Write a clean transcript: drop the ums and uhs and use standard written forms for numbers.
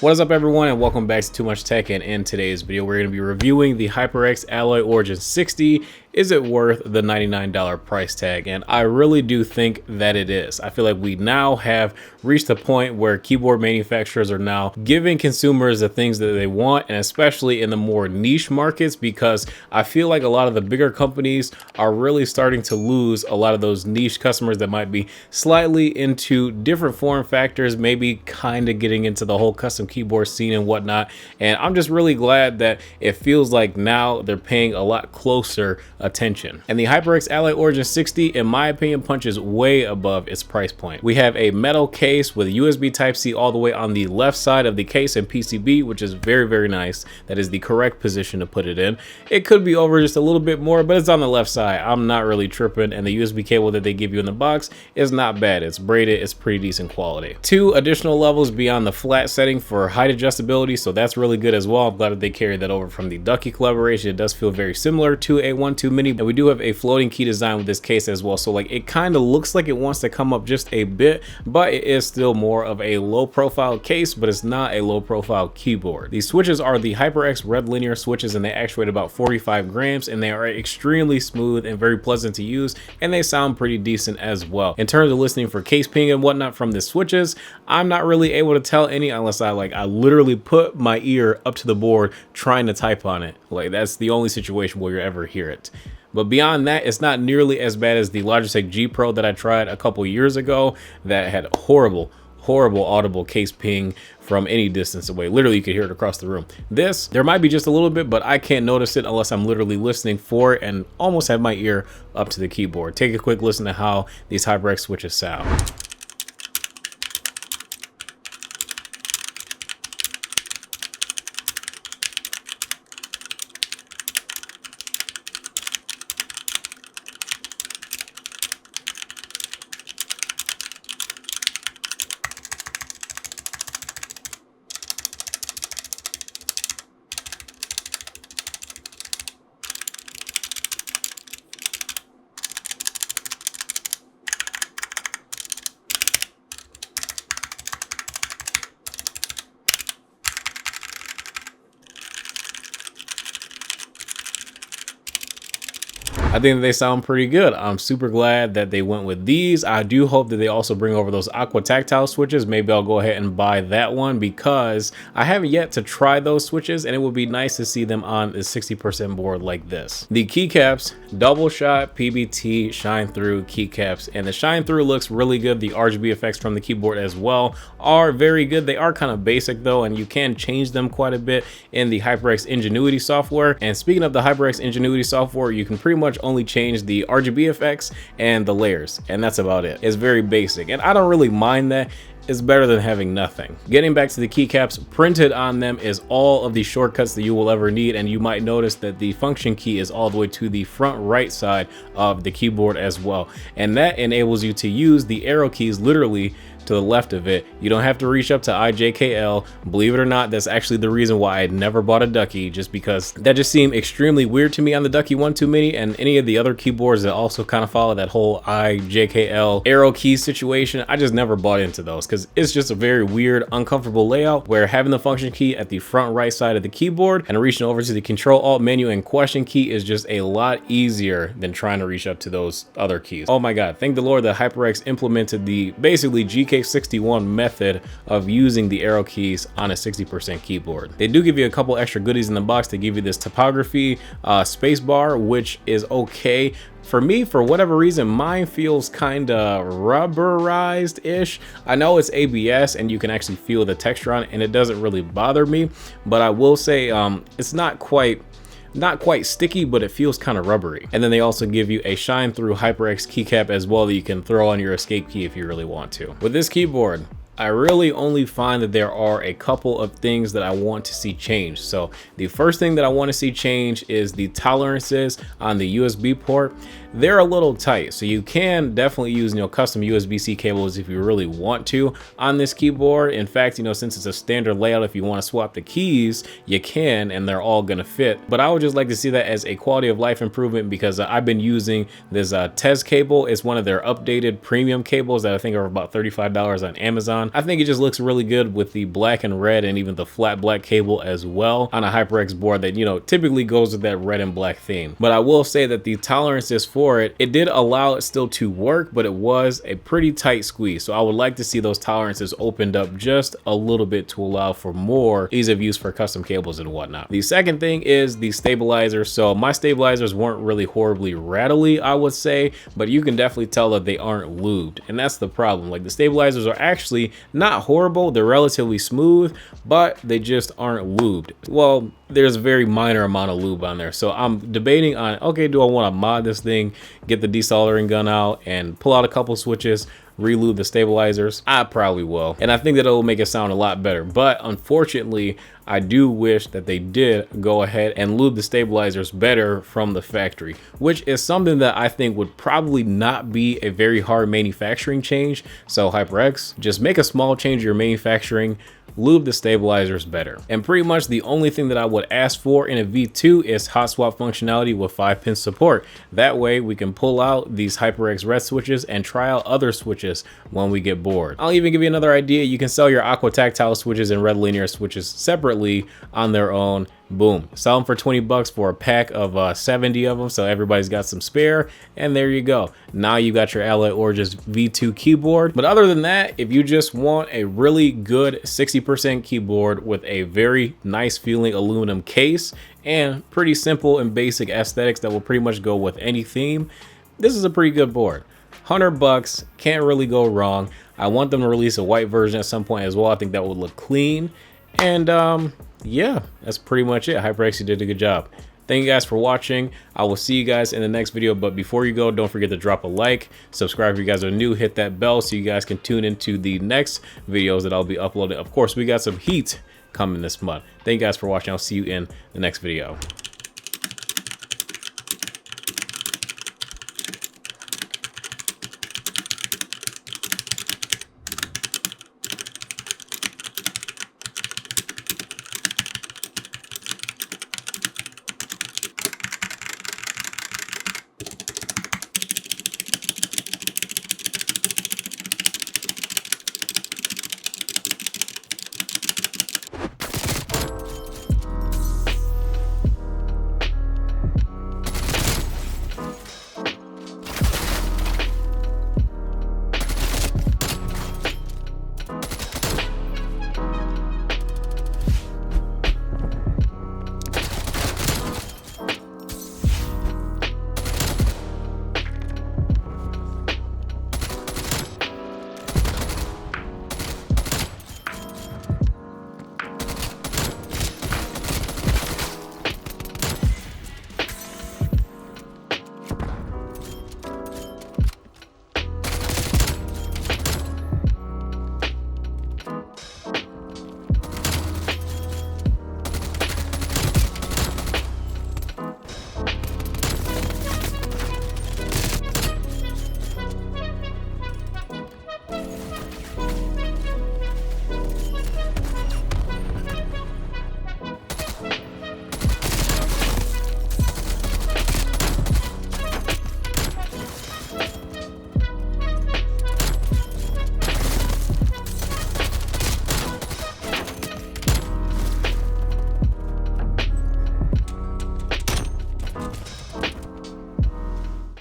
What is up, everyone, and welcome back to Too Much Tech. And in today's video, we're going to be reviewing the HyperX Alloy Origins60. Is it worth the $99 price tag? And I really do think that it is. I feel like we now have reached a point where keyboard manufacturers are now giving consumers the things that they want, and especially in the more niche markets, because I feel like a lot of the bigger companies are really starting to lose a lot of those niche customers that might be slightly into different form factors, maybe kind of getting into the whole custom keyboard scene and whatnot. And I'm just really glad that it feels like now they're paying a lot closer attention. And the HyperX Alloy Origins60, in my opinion, punches way above its price point. We have a metal case with USB Type-C all the way on the left side of the case and PCB, which is very, very nice. That is the correct position to put it in. It could be over just a little bit more, but it's on the left side. I'm not really tripping. And the USB cable that they give you in the box is not bad. It's braided. It's pretty decent quality. 2 additional levels beyond the flat setting for height adjustability, so that's really good as well. I'm glad that they carried that over from the Ducky collaboration. It does feel very similar to a 1-2 Mini, and we do have a floating key design with this case as well. So like, it kind of looks like it wants to come up just a bit, but it is still more of a low profile case, but it's not a low profile keyboard. These switches are the HyperX red linear switches, and they actuate about 45 grams, and they are extremely smooth and very pleasant to use, and they sound pretty decent as well. In terms of listening for case ping and whatnot from the switches, I'm not really able to tell any unless I literally put my ear up to the board trying to type on it. Like, that's the only situation where you ever hear it. But beyond that, it's not nearly as bad as the Logitech G Pro that I tried a couple years ago that had horrible audible case ping from any distance away. Literally, you could hear it across the room. This, there might be just a little bit, but I can't notice it unless I'm literally listening for it and almost have my ear up to the keyboard. Take a quick listen to how these HyperX switches sound. I think that they sound pretty good. I'm super glad that they went with these. I do hope that they also bring over those aqua tactile switches. Maybe I'll go ahead and buy that one because I haven't yet to try those switches, and it would be nice to see them on a 60% board like this. The keycaps, double shot PBT shine through keycaps, and the shine through looks really good. The RGB effects from the keyboard as well are very good. They are kind of basic though, and you can change them quite a bit in the HyperX Ingenuity software. And speaking of the HyperX Ingenuity software, you can pretty much only change the RGB effects and the layers, and that's about it. It's very basic, and I don't really mind that. It's better than having nothing. Getting back to the keycaps, printed on them is all of the shortcuts that you will ever need, and you might notice that the function key is all the way to the front right side of the keyboard as well, and that enables you to use the arrow keys literally to the left of it. You don't have to reach up to IJKL. Believe it or not, that's actually the reason why I never bought a Ducky, just because that just seemed extremely weird to me on the Ducky 1-2 Mini and any of the other keyboards that also kind of follow that whole IJKL arrow key situation. I just never bought into those because it's just a very weird, uncomfortable layout where having the function key at the front right side of the keyboard and reaching over to the Control Alt menu and question key is just a lot easier than trying to reach up to those other keys. Oh my God, thank the Lord that HyperX implemented the basically GK61 method of using the arrow keys on a 60% keyboard. They do give you a couple extra goodies in the box. They give you this typography space bar, which is okay. For me, for whatever reason, mine feels kind of rubberized-ish. I know it's ABS and you can actually feel the texture on it, and it doesn't really bother me, but I will say it's not quite sticky, but it feels kind of rubbery. And then they also give you a shine through HyperX keycap as well that you can throw on your escape key if you really want to. With this keyboard, I really only find that there are a couple of things that I want to see change. So the first thing that I want to see change is the tolerances on the USB port. they're a little tight. So you can definitely use, custom USB-C cables if you really want to on this keyboard. In fact, since it's a standard layout, if you want to swap the keys, you can, and they're all gonna fit. But I would just like to see that as a quality of life improvement, because I've been using this TES cable. It's one of their updated premium cables that I think are about $35 on Amazon. I think it just looks really good with the black and red, and even the flat black cable as well on a HyperX board that typically goes with that red and black theme. But I will say that the tolerances for it did allow it still to work, but it was a pretty tight squeeze. So I would like to see those tolerances opened up just a little bit to allow for more ease of use for custom cables and whatnot. The second thing is the stabilizer. So my stabilizers weren't really horribly rattly, I would say, but you can definitely tell that they aren't lubed, and that's the problem. Like, the stabilizers are actually not horrible, they're relatively smooth, but they just aren't lubed. Well, there's a very minor amount of lube on there. So I'm debating on, okay, do I want to mod this thing, get the desoldering gun out and pull out a couple switches, re-lube the stabilizers? I probably will, and I think that it'll make it sound a lot better. But unfortunately, I do wish that they did go ahead and lube the stabilizers better from the factory, which is something that I think would probably not be a very hard manufacturing change. So HyperX, just make a small change to your manufacturing, lube the stabilizers better. And pretty much the only thing that I would ask for in a V2 is hot swap functionality with 5-pin support. That way we can pull out these HyperX red switches and try out other switches when we get bored. I'll even give you another idea. You can sell your aqua tactile switches and red linear switches separately on their own. Boom, sell them for 20 bucks for a pack of 70 of them, so everybody's got some spare, and there you go. Now you got your Alloy Origins V2 keyboard. But other than that, if you just want a really good 60% keyboard with a very nice feeling aluminum case and pretty simple and basic aesthetics that will pretty much go with any theme, this is a pretty good board. 100 bucks, can't really go wrong. I want them to release a white version at some point as well. I think that would look clean. And yeah, that's pretty much it. HyperX, you did a good job. Thank you guys for watching. I will see you guys in the next video, but before you go, don't forget to drop a like, subscribe if you guys are new, hit that bell so you guys can tune into the next videos that I'll be uploading. Of course, we got some heat coming this month. Thank you guys for watching. I'll see you in the next video.